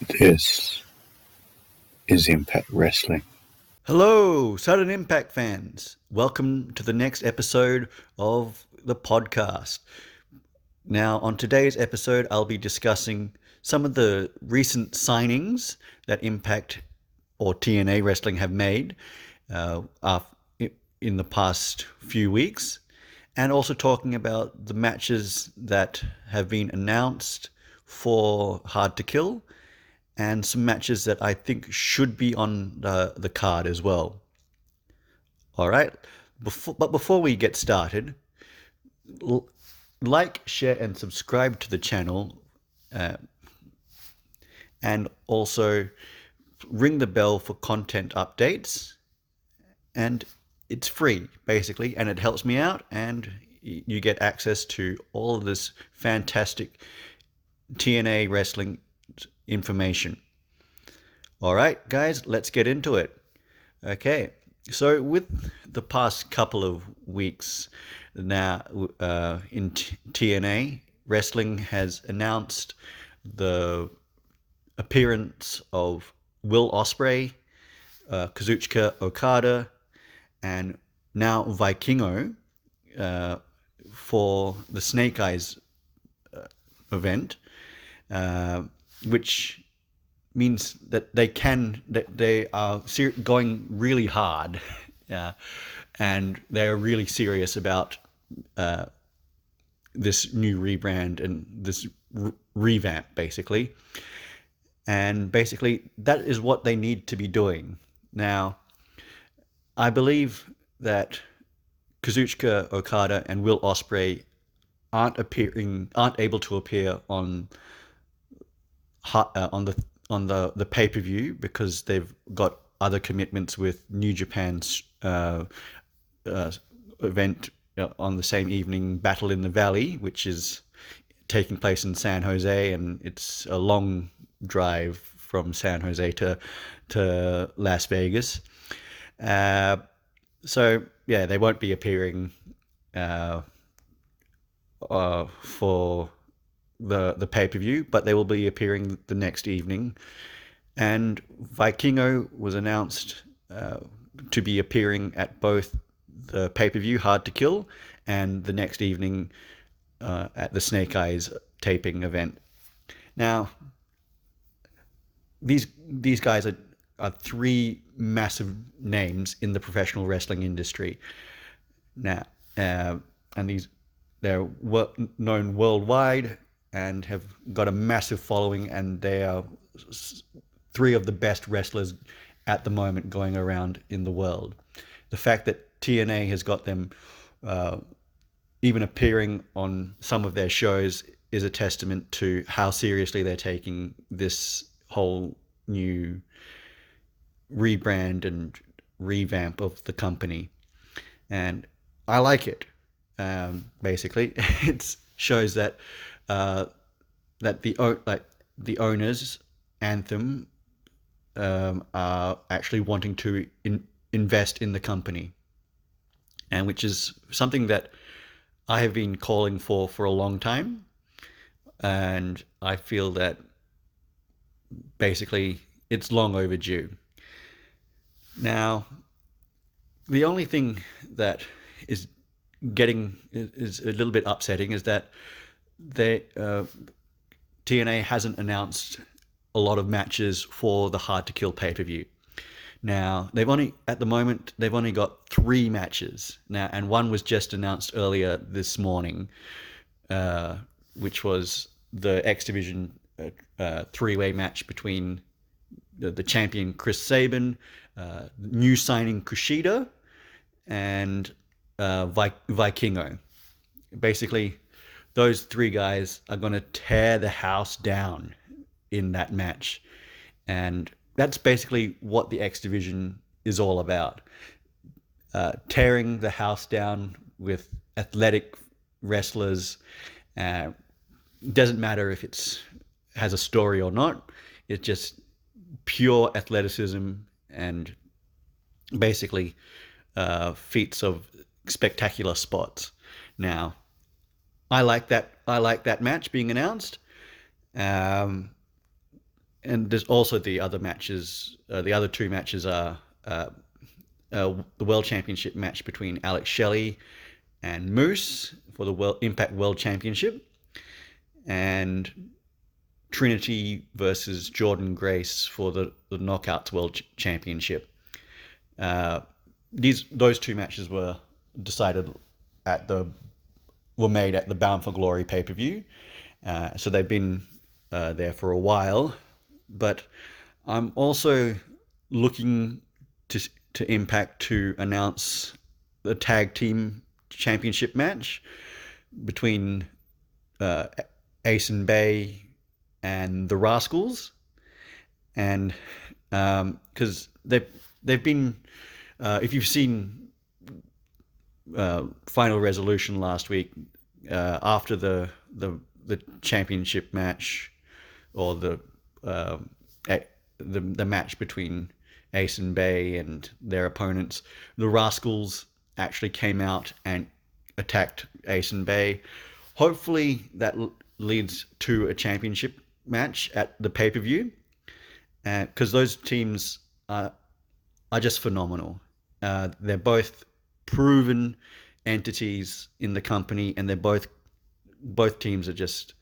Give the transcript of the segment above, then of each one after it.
This is Impact Wrestling. Hello, Sudden Impact fans. Welcome to the next episode of the podcast. Now, on today's episode, I'll be discussing some of the recent signings that Impact or TNA Wrestling have made in the past few weeks, and also talking about the matches that have been announced for Hard to Kill and some matches that I think should be on the card as well. All right. Before we get started, like, share, and subscribe to the channel, uh, and also ring the bell for content updates. And it's free, basically, and it helps me out, and you get access to all of this fantastic TNA wrestling information. All right, guys, let's get into it. Okay, so with the past couple of weeks now in TNA, wrestling has announced the appearance of Will Ospreay, Kazuchika Okada, and now Vikingo for the Snake Eyes event, which means that they are going really hard, and they're really serious about this new rebrand and this revamp, basically. And basically, that is what they need to be doing now. I believe that Kazuchika Okada and Will Ospreay aren't able to appear on the pay per view because they've got other commitments with New Japan's event on the same evening, Battle in the Valley, which is taking place in San Jose, and it's a long drive from San Jose to Las Vegas. So yeah, they won't be appearing for the pay per view, but they will be appearing the next evening. And Vikingo was announced to be appearing at both the pay per view Hard to Kill and the next evening at the Snake Eyes taping event. Now, these guys are three massive names in the professional wrestling industry. Now, and they're known worldwide and have got a massive following, and they are three of the best wrestlers at the moment going around in the world. The fact that TNA has got them even appearing on some of their shows is a testament to how seriously they're taking this whole new rebrand and revamp of the company. And I like it. Basically, it shows that the owners, Anthem, are actually wanting to invest in the company, and which is something that I have been calling for a long time, and I feel that basically it's long overdue. Now, the only thing that is is a little bit upsetting is that TNA hasn't announced a lot of matches for the Hard to Kill pay per view. Now at the moment they've only got 3 matches now, and one was just announced earlier this morning, which was the X Division 3-way match between the champion Chris Sabin, new signing Kushida, and Vikingo. Basically, those 3 guys are going to tear the house down in that match. And that's basically what the X Division is all about. Tearing the house down with athletic wrestlers. Doesn't matter if it's has a story or not. It's just pure athleticism and basically feats of spectacular spots. Now, I like that. I like that match being announced, and there's also the other matches. The other two matches are the World Championship match between Alex Shelley and Moose for the Impact World Championship, and Trinity versus Jordan Grace for the Knockouts World Championship. Those two matches were decided were made at the Bound for Glory pay-per-view. So they've been there for a while, but I'm also looking to Impact to announce the tag team championship match between Ace and Bay and the Rascals, and because they've been, if you've seen Final Resolution last week, after the championship match, or the match between Ace and Bay and their opponents, the Rascals actually came out and attacked Ace and Bay. Hopefully that leads to a championship match at the pay-per-view, because those teams are just phenomenal. They're both proven entities in the company, and both teams are just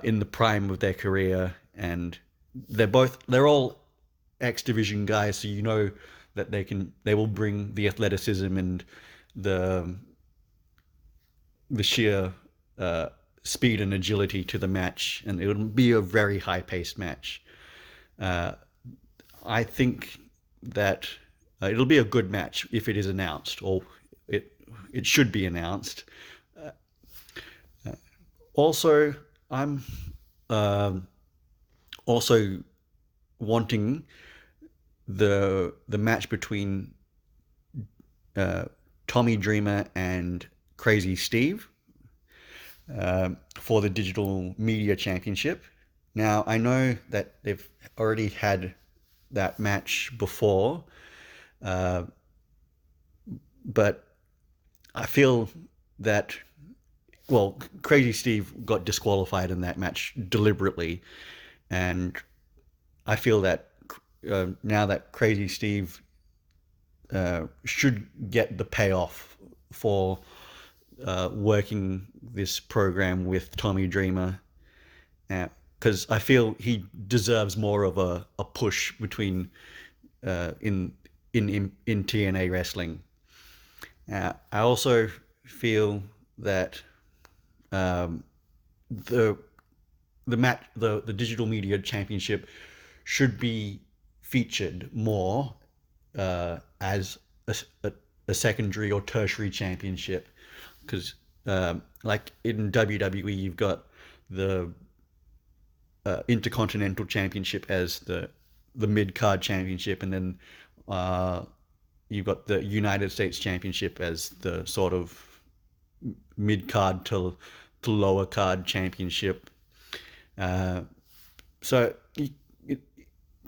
in the prime of their career, and they're all X Division guys, so you know that they will bring the athleticism and the sheer speed and agility to the match, and it would be a very high-paced match. I think that it'll be a good match if it is announced, or it should be announced. Also, I'm also wanting the match between Tommy Dreamer and Crazy Steve for the Digital Media Championship. Now, I know that they've already had that match before, but I feel that, well, Crazy Steve got disqualified in that match deliberately, and I feel that now that Crazy Steve should get the payoff for working this program with Tommy Dreamer, because I feel he deserves more of a push between in TNA wrestling. I also feel that the Digital Media Championship should be featured more as a secondary or tertiary championship, because like in WWE, you've got the Intercontinental Championship as the mid-card championship, and then you've got the United States Championship as the sort of mid-card to lower card championship. So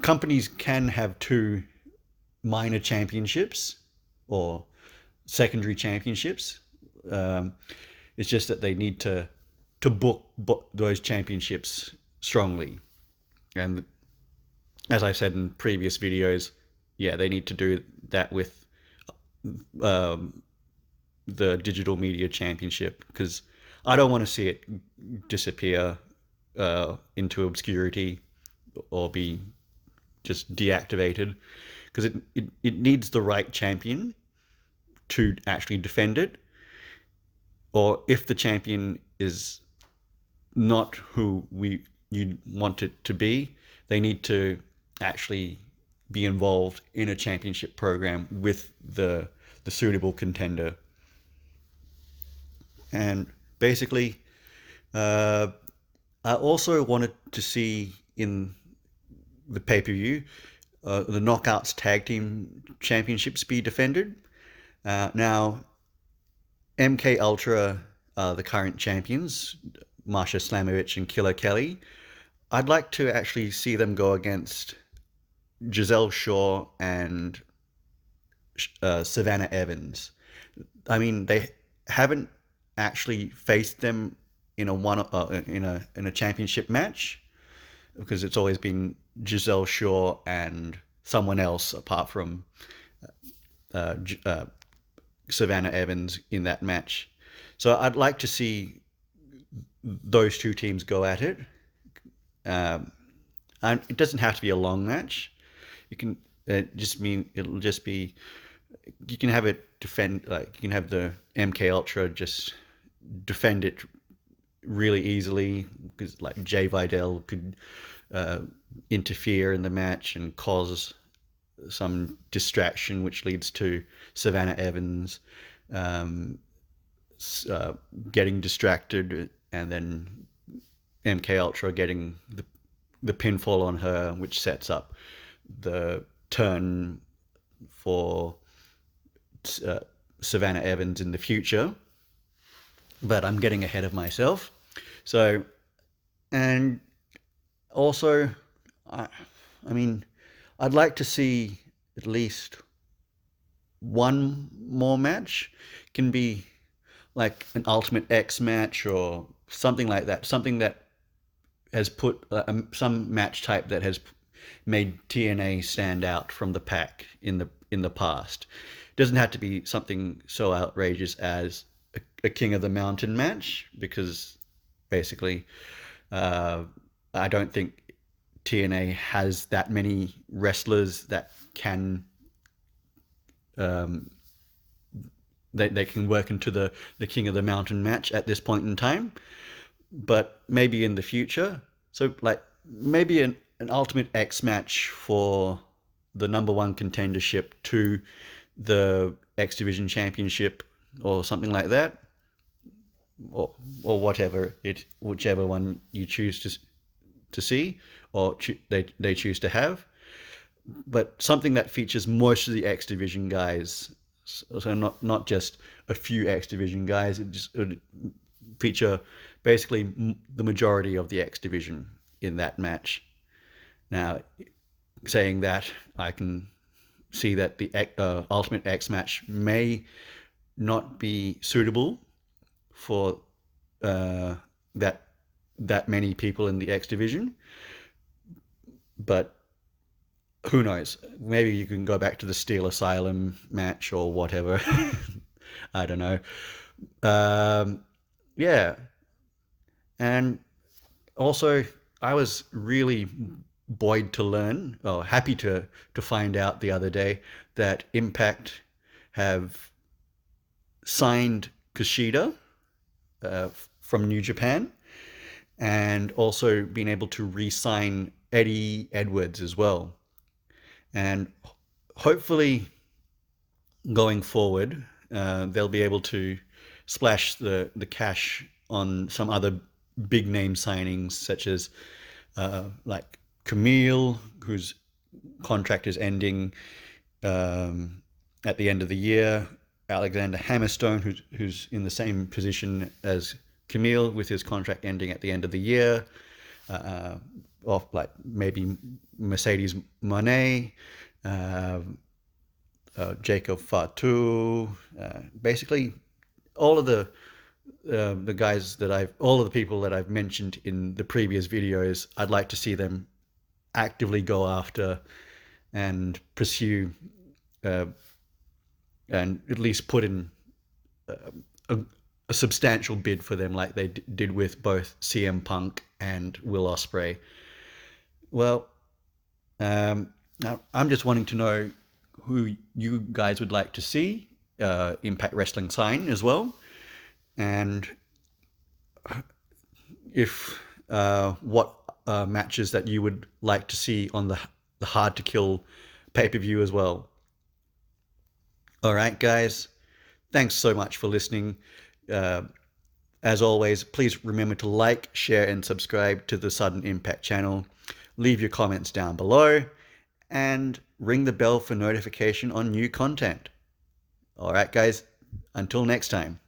companies can have two minor championships or secondary championships. It's just that they need to book those championships strongly. And as I said in previous videos, yeah, they need to do that with the Digital Media Championship, because I don't want to see it disappear into obscurity or be just deactivated, because it needs the right champion to actually defend it. Or if the champion is not who you want it to be, they need to actually be involved in a championship program with the suitable contender. And basically, I also wanted to see in the pay-per-view the Knockouts Tag Team Championships be defended. Now, MK Ultra are the current champions, Marsha Slamovich and Killer Kelly. I'd like to actually see them go against Giselle Shaw and Savannah Evans. I mean, they haven't actually faced them in a championship match, because it's always been Giselle Shaw and someone else apart from Savannah Evans in that match. So I'd like to see those two teams go at it. And it doesn't have to be a long match. You can it'll just be, you can have it defend, like you can have the MK Ultra just defend it really easily, because like Jay Vidal could interfere in the match and cause some distraction, which leads to Savannah Evans getting distracted, and then MK Ultra getting the pinfall on her, which sets up the turn for Savannah Evans in the future. But I'm getting ahead of myself. So, and also, I mean, I'd like to see at least one more match. It can be like an Ultimate X match or something like that. Something that has put some match type that has made TNA stand out from the pack in the past. It doesn't have to be something so outrageous as a King of the Mountain match, because basically I don't think TNA has that many wrestlers that can they can work into the King of the Mountain match at this point in time. But maybe in the future. So like maybe an Ultimate X match for the #1 contendership to the X Division Championship or something like that, or whichever one you choose to see, or they choose to have, but something that features most of the X Division guys. So not just a few X Division guys. It would feature basically the majority of the X Division in that match. Now, saying that, I can see that the Ultimate X match may not be suitable for that many people in the X Division, but who knows? Maybe you can go back to the Steel Asylum match or whatever. I don't know. Yeah. And also, I was really buoyed to learn, or happy to find out the other day, that Impact have signed Kushida from New Japan, and also been able to re-sign Eddie Edwards as well. And hopefully, going forward, they'll be able to splash the cash on some other big name signings, such as like Camille, whose contract is ending at the end of the year, Alexander Hammerstone, who's in the same position as Camille, with his contract ending at the end of the year, or like maybe Mercedes Moné, Jacob Fatu, basically all of the guys all of the people that I've mentioned in the previous videos. I'd like to see them actively go after and pursue, and at least put in a substantial bid for them, like they did with both CM Punk and Will Ospreay. Well, now I'm just wanting to know who you guys would like to see Impact Wrestling sign as well, and if what matches that you would like to see on the Hard to Kill pay-per-view as well. All right, guys, thanks so much for listening. As always, please remember to like, share, and subscribe to the Sudden Impact channel. Leave your comments down below, and ring the bell for notification on new content. All right, guys, until next time.